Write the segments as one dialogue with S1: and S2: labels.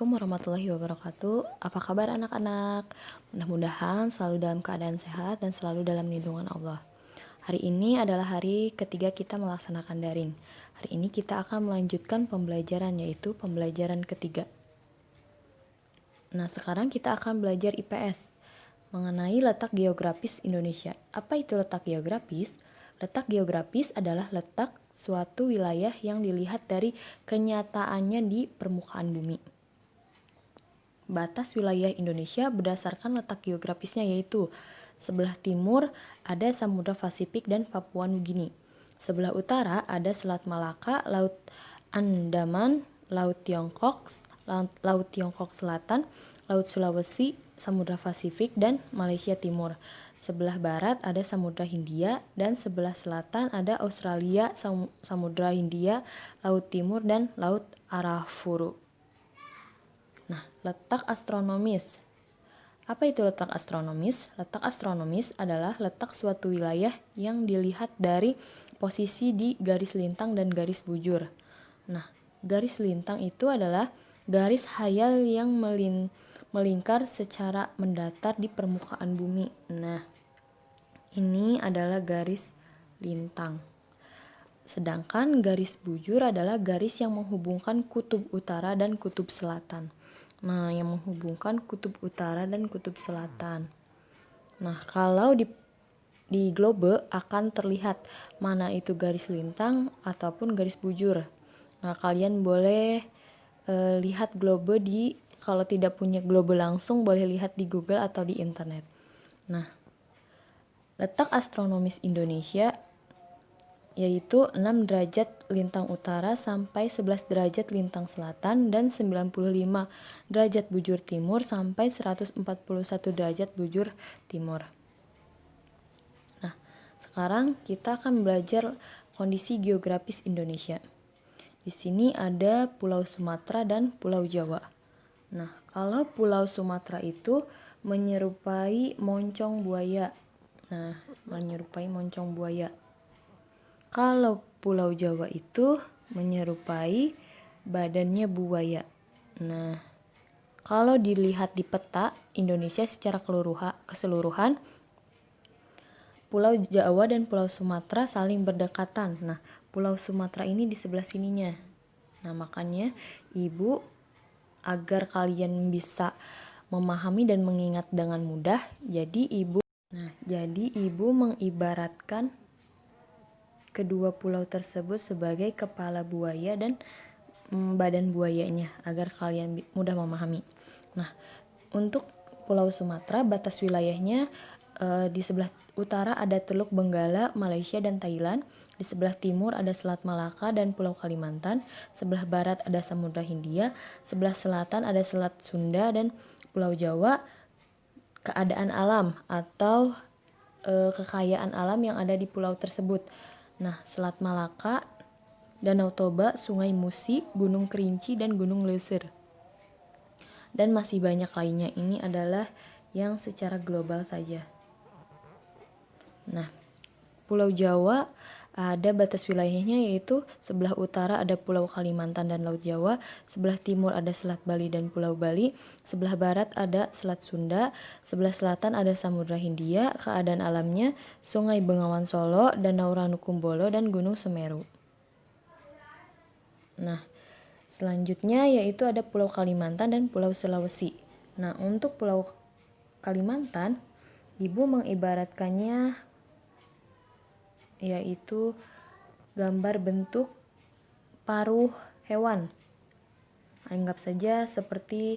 S1: Assalamualaikum warahmatullahi wabarakatuh. Apa kabar anak-anak? Mudah-mudahan selalu dalam keadaan sehat dan selalu dalam lindungan Allah. Hari ini adalah hari ketiga kita melaksanakan daring. Hari ini kita akan melanjutkan pembelajaran, yaitu pembelajaran ketiga. Nah, sekarang kita akan belajar IPS mengenai letak geografis Indonesia. Apa itu letak geografis? Letak geografis adalah letak suatu wilayah yang dilihat dari kenyataannya di permukaan bumi. Batas wilayah Indonesia berdasarkan letak geografisnya, yaitu sebelah timur ada Samudra Pasifik dan Papua Nugini. Sebelah utara ada Selat Malaka, Laut Andaman, Laut Tiongkok Selatan, Laut Sulawesi, Samudra Pasifik, dan Malaysia Timur. Sebelah barat ada Samudra Hindia, dan sebelah selatan ada Australia, Samudra Hindia, Laut Timur, dan Laut Arafuru. Nah, letak astronomis. Apa itu letak astronomis? Letak astronomis adalah letak suatu wilayah yang dilihat dari posisi di garis lintang dan garis bujur. Nah, garis lintang itu adalah garis khayal yang melingkar secara mendatar di permukaan bumi. Nah, ini adalah garis lintang. Sedangkan garis bujur adalah garis yang menghubungkan kutub utara dan kutub selatan. Nah, yang menghubungkan kutub utara dan kutub selatan. Nah, kalau di globe akan terlihat mana itu garis lintang ataupun garis bujur. Nah, kalian boleh lihat globe kalau tidak punya globe langsung boleh lihat di Google atau di internet. Nah, letak astronomis Indonesia yaitu 6 derajat lintang utara sampai 11 derajat lintang selatan dan 95 derajat bujur timur sampai 141 derajat bujur timur. Nah, sekarang kita akan belajar kondisi geografis Indonesia. Di sini ada Pulau Sumatera dan Pulau Jawa. Nah, kalau Pulau Sumatera itu menyerupai moncong buaya. Kalau Pulau Jawa itu menyerupai badannya buaya. Nah, kalau dilihat di peta Indonesia secara keseluruhan, Pulau Jawa dan Pulau Sumatera saling berdekatan. Nah, Pulau Sumatera ini di sebelah sininya. Nah, makanya Ibu agar kalian bisa memahami dan mengingat dengan mudah, jadi Ibu mengibaratkan kedua pulau tersebut sebagai kepala buaya dan badan buayanya agar kalian mudah memahami. Nah, untuk Pulau Sumatera batas wilayahnya di sebelah utara ada Teluk Benggala, Malaysia dan Thailand. Di sebelah timur ada Selat Malaka dan Pulau Kalimantan. Sebelah barat ada Samudra Hindia. Sebelah selatan ada Selat Sunda dan Pulau Jawa. Keadaan alam atau kekayaan alam yang ada di pulau tersebut. Nah, Selat Malaka, Danau Toba, Sungai Musi, Gunung Kerinci, dan Gunung Leuser. Dan masih banyak lainnya. Ini adalah yang secara global saja. Nah, Pulau Jawa ada batas wilayahnya yaitu sebelah utara ada Pulau Kalimantan dan Laut Jawa, sebelah timur ada Selat Bali dan Pulau Bali, sebelah barat ada Selat Sunda, sebelah selatan ada Samudra Hindia. Keadaan alamnya Sungai Bengawan Solo, Danau Ranukumbolo, dan Gunung Semeru. Nah, selanjutnya yaitu ada Pulau Kalimantan dan Pulau Sulawesi. Nah, untuk Pulau Kalimantan, Ibu mengibaratkannya yaitu gambar bentuk paruh hewan. Anggap saja seperti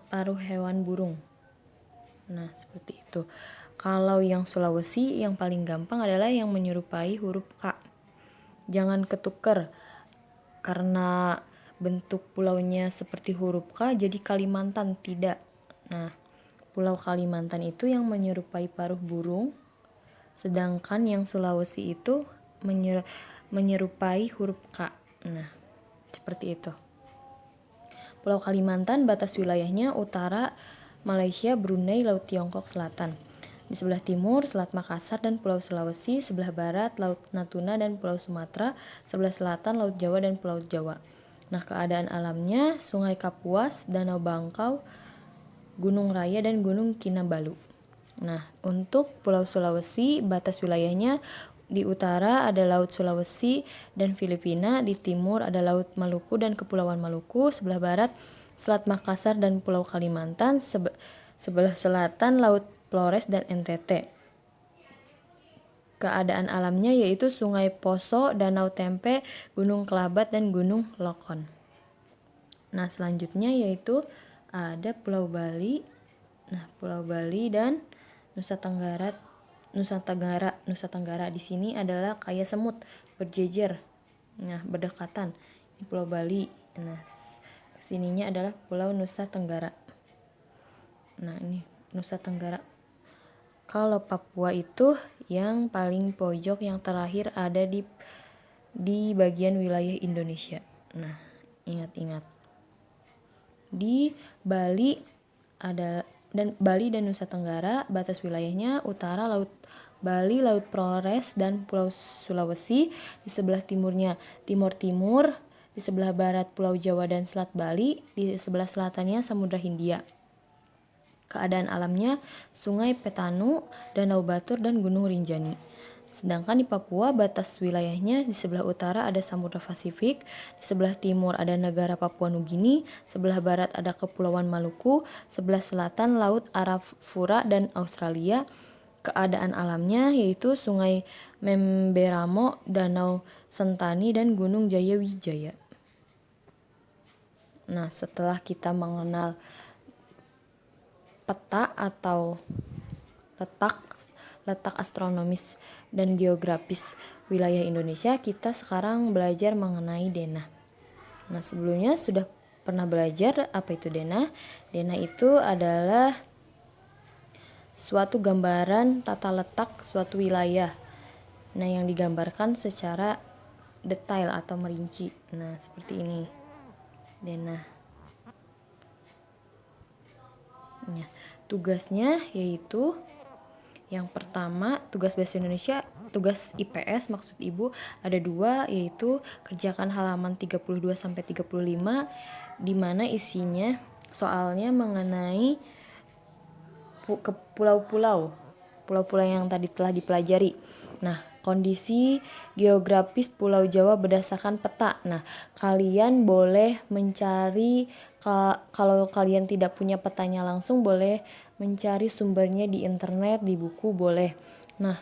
S1: paruh hewan burung. Nah, seperti itu. Kalau yang Sulawesi yang paling gampang adalah yang menyerupai huruf K. Jangan ketuker karena bentuk pulaunya seperti huruf K jadi Kalimantan, tidak. Nah, Pulau Kalimantan itu yang menyerupai paruh burung, sedangkan yang Sulawesi itu menyerupai huruf K. Nah, seperti itu. Pulau Kalimantan batas wilayahnya utara Malaysia, Brunei, Laut Tiongkok Selatan. Di sebelah timur Selat Makassar dan Pulau Sulawesi, sebelah barat Laut Natuna dan Pulau Sumatera, sebelah selatan Laut Jawa dan Pulau Jawa. Nah, keadaan alamnya Sungai Kapuas, Danau Bangkau, Gunung Raya, dan Gunung Kinabalu. Nah, untuk Pulau Sulawesi, batas wilayahnya di utara ada Laut Sulawesi dan Filipina, di timur ada Laut Maluku dan Kepulauan Maluku, sebelah barat Selat Makassar dan Pulau Kalimantan, sebelah selatan Laut Flores dan NTT. Keadaan alamnya yaitu Sungai Poso, Danau Tempe, Gunung Kelabat, dan Gunung Lokon. Nah, selanjutnya yaitu ada Pulau Bali. Nah, Pulau Bali dan Nusa Tenggara di sini adalah kaya semut berjejer. Nah, berdekatan. Ini Pulau Bali. Nah, sininya adalah Pulau Nusa Tenggara. Nah, ini Nusa Tenggara. Kalau Papua itu yang paling pojok, yang terakhir ada di bagian wilayah Indonesia. Nah, ingat-ingat. Di Bali dan Nusa Tenggara, batas wilayahnya utara Laut Bali, Laut Flores, dan Pulau Sulawesi. Di sebelah timurnya Timur-Timur, di sebelah barat Pulau Jawa dan Selat Bali, di sebelah selatannya Samudra Hindia. Keadaan alamnya Sungai Petanu, Danau Batur, dan Gunung Rinjani. Sedangkan di Papua, batas wilayahnya di sebelah utara ada Samudra Pasifik, di sebelah timur ada negara Papua Nugini, sebelah barat ada Kepulauan Maluku, sebelah selatan Laut Arafura dan Australia. Keadaan alamnya yaitu Sungai Memberamo, Danau Sentani, dan Gunung Jayawijaya. Nah, setelah kita mengenal peta atau letak astronomis dan geografis wilayah Indonesia, kita sekarang belajar mengenai denah. Nah, sebelumnya sudah pernah belajar apa itu denah. Denah itu adalah suatu gambaran tata letak suatu wilayah. Nah, yang digambarkan secara detail atau merinci. Nah, seperti ini denah. Nah, tugasnya yaitu yang pertama, tugas bahasa Indonesia, tugas IPS maksud Ibu ada 2, yaitu kerjakan halaman 32-35, di mana isinya soalnya mengenai pulau-pulau yang tadi telah dipelajari. Nah, kondisi geografis Pulau Jawa berdasarkan peta. Nah, kalian boleh mencari, kalau kalian tidak punya petanya langsung, boleh mencari sumbernya di internet, di buku boleh. Nah,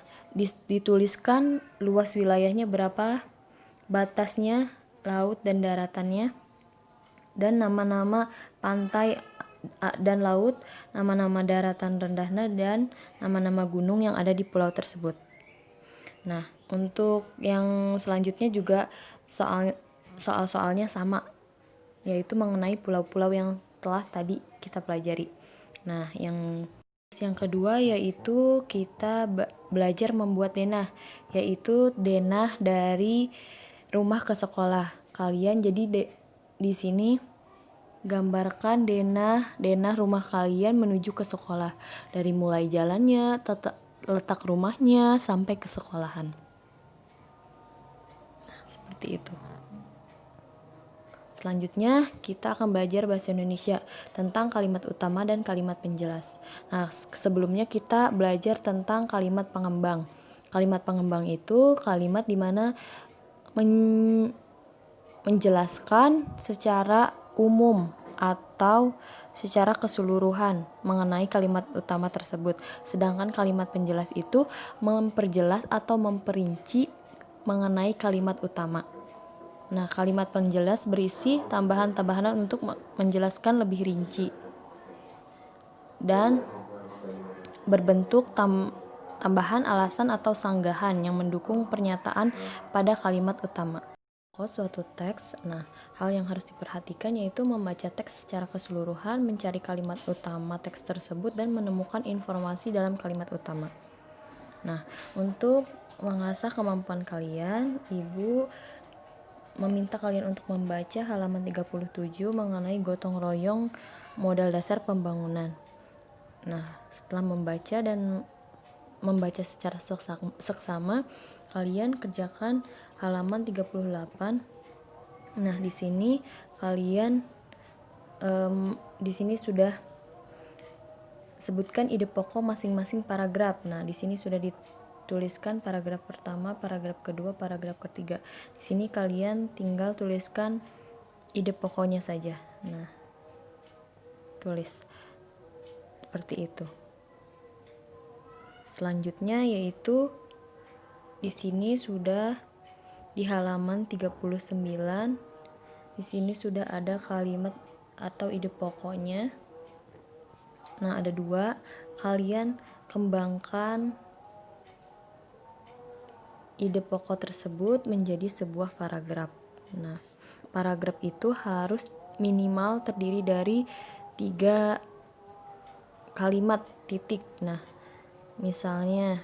S1: dituliskan luas wilayahnya berapa, batasnya, laut dan daratannya, dan nama-nama pantai dan laut, nama-nama daratan rendahnya, dan nama-nama gunung yang ada di pulau tersebut. Nah, untuk yang selanjutnya juga soal-soalnya sama, yaitu mengenai pulau-pulau yang telah tadi kita pelajari. Nah, yang kedua yaitu kita belajar membuat denah, yaitu denah dari rumah ke sekolah. Kalian jadi di sini gambarkan denah rumah kalian menuju ke sekolah, dari mulai jalannya, letak rumahnya, sampai ke sekolahan. Nah, seperti itu. Selanjutnya, kita akan belajar bahasa Indonesia tentang kalimat utama dan kalimat penjelas. Nah, sebelumnya kita belajar tentang kalimat pengembang. Kalimat pengembang itu kalimat di mana menjelaskan secara umum atau secara keseluruhan mengenai kalimat utama tersebut. Sedangkan kalimat penjelas itu memperjelas atau memperinci mengenai kalimat utama. Nah, kalimat penjelas berisi tambahan-tambahan untuk menjelaskan lebih rinci dan berbentuk tambahan alasan atau sanggahan yang mendukung pernyataan pada kalimat utama. Suatu teks. Nah, hal yang harus diperhatikan yaitu membaca teks secara keseluruhan, mencari kalimat utama teks tersebut, dan menemukan informasi dalam kalimat utama. Nah, untuk mengasah kemampuan kalian, Ibu meminta kalian untuk membaca halaman 37 mengenai gotong royong modal dasar pembangunan. Nah, setelah membaca secara seksama, kalian kerjakan halaman 38 Nah, di sini kalian di sini sudah sebutkan ide pokok masing-masing paragraf. Nah, di sini sudah dituliskan paragraf pertama, paragraf kedua, paragraf ketiga. Di sini kalian tinggal tuliskan ide pokoknya saja. Nah, tulis seperti itu. Selanjutnya yaitu di sini sudah di halaman 39. Di sini sudah ada kalimat atau ide pokoknya. Nah, ada dua. Kalian kembangkan ide pokok tersebut menjadi sebuah paragraf. Nah, paragraf itu harus minimal terdiri dari 3 kalimat titik. Nah, misalnya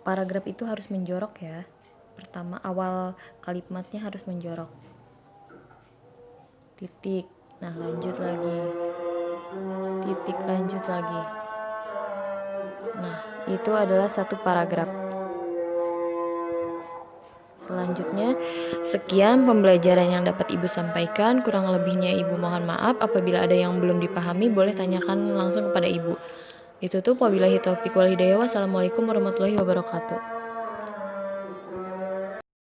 S1: paragraf itu harus menjorok ya. Pertama, awal kalimatnya harus menjorok. Titik. Nah, lanjut lagi. Titik, lanjut lagi. Nah, itu adalah satu paragraf. Selanjutnya, sekian pembelajaran yang dapat Ibu sampaikan. Kurang lebihnya Ibu mohon maaf. Apabila ada yang belum dipahami, boleh tanyakan langsung kepada Ibu. Ditutup, wabillahi taufiq wal hidayah. Wassalamualaikum warahmatullahi wabarakatuh.